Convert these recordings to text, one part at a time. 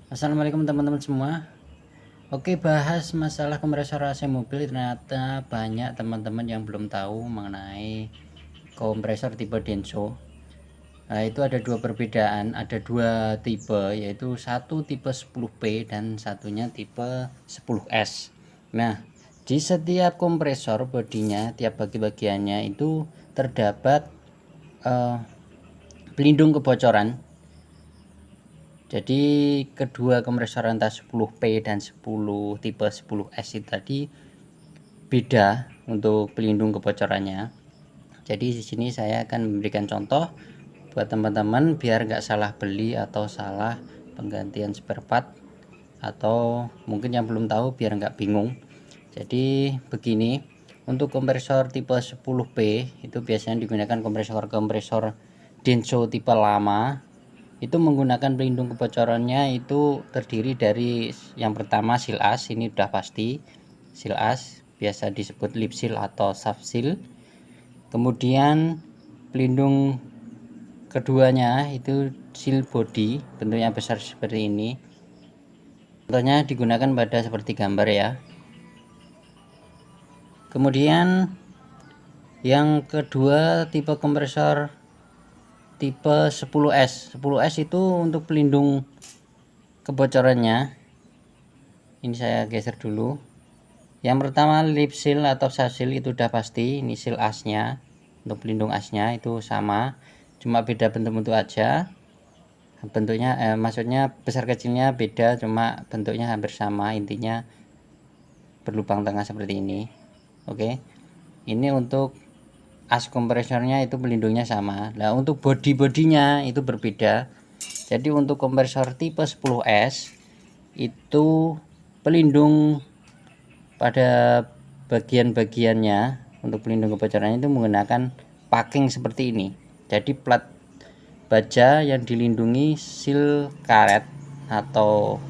Assalamualaikum teman-teman semua. Oke, bahas masalah kompresor AC mobil. Ternyata banyak teman-teman yang belum tahu mengenai kompresor tipe Denso. Nah, itu ada dua perbedaan, ada dua tipe, yaitu satu tipe 10P dan satunya tipe 10S. Nah, di setiap kompresor bodinya, tiap bagi-bagiannya itu terdapat pelindung kebocoran. Jadi kedua kompresor antara 10P dan 10 tipe 10S itu tadi beda untuk pelindung kebocorannya. Jadi di sini saya akan memberikan contoh buat teman-teman biar nggak salah beli atau salah penggantian spare part, atau mungkin yang belum tahu biar nggak bingung. Jadi begini, untuk kompresor tipe 10P itu biasanya digunakan kompresor Denso tipe lama. Itu menggunakan pelindung kebocorannya itu terdiri dari yang pertama seal as, ini udah pasti seal as, biasa disebut lip seal atau soft seal. Kemudian pelindung keduanya itu seal body, bentuknya besar seperti ini. Contohnya digunakan pada seperti gambar ya. Kemudian yang kedua tipe kompresor tipe 10S. 10S itu untuk pelindung kebocorannya. Ini saya geser dulu. Yang pertama lip seal atau soft seal itu udah pasti, ini seal asnya. Untuk pelindung asnya itu sama, cuma beda bentuk-bentuk aja. Bentuknya maksudnya besar kecilnya beda, cuma bentuknya hampir sama, intinya berlubang tengah seperti ini. Oke. Ini untuk as kompresornya itu pelindungnya sama. Nah, untuk bodinya itu berbeda. Jadi untuk kompresor tipe 10S itu pelindung pada bagian-bagiannya, untuk pelindung kebocorannya itu menggunakan packing seperti ini. Jadi plat baja yang dilindungi seal karet atau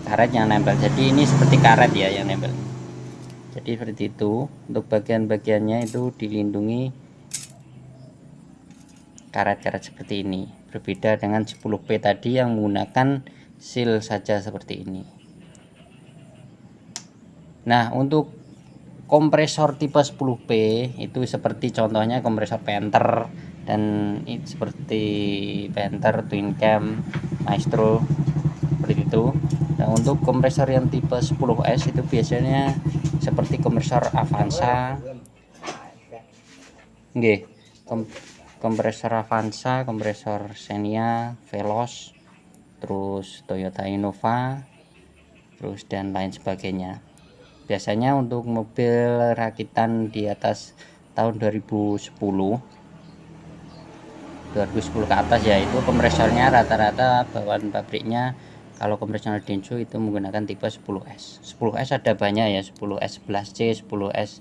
karet yang nempel. Jadi ini seperti karet ya yang nempel. Jadi seperti itu, untuk bagian-bagiannya itu dilindungi karet-karet seperti ini. Berbeda dengan 10P tadi yang menggunakan seal saja seperti ini. Nah, untuk kompresor tipe 10P itu seperti contohnya kompresor Panther dan seperti Panther, Twin Cam, Maestro seperti itu. Nah, untuk kompresor yang tipe 10S itu biasanya seperti kompresor Avanza, kompresor Avanza, kompresor Xenia, Veloz, terus Toyota Innova, terus dan lain sebagainya. Biasanya untuk mobil rakitan di atas tahun 2010 ke atas ya, itu kompresornya rata-rata bawaan pabriknya. Kalau kompresor Denso itu menggunakan tipe 10S. 10S ada banyak ya, 10S 11C, 10S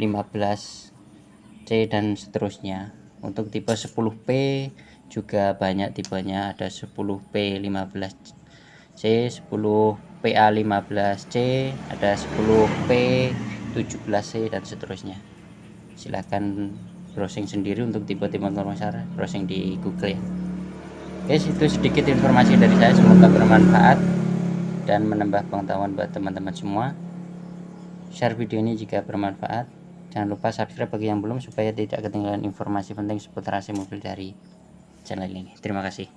15C dan seterusnya. Untuk tipe 10P juga banyak tipenya, ada 10P 15C, 10PA 15C, ada 10P 17C dan seterusnya. Silahkan browsing sendiri untuk tipe-tipe kompresor, browsing di Google ya. Oke, itu sedikit informasi dari saya, semoga bermanfaat dan menambah pengetahuan buat teman-teman semua. Share video ini jika bermanfaat. Jangan lupa subscribe bagi yang belum, supaya tidak ketinggalan informasi penting seputar AC mobil dari channel ini. Terima kasih.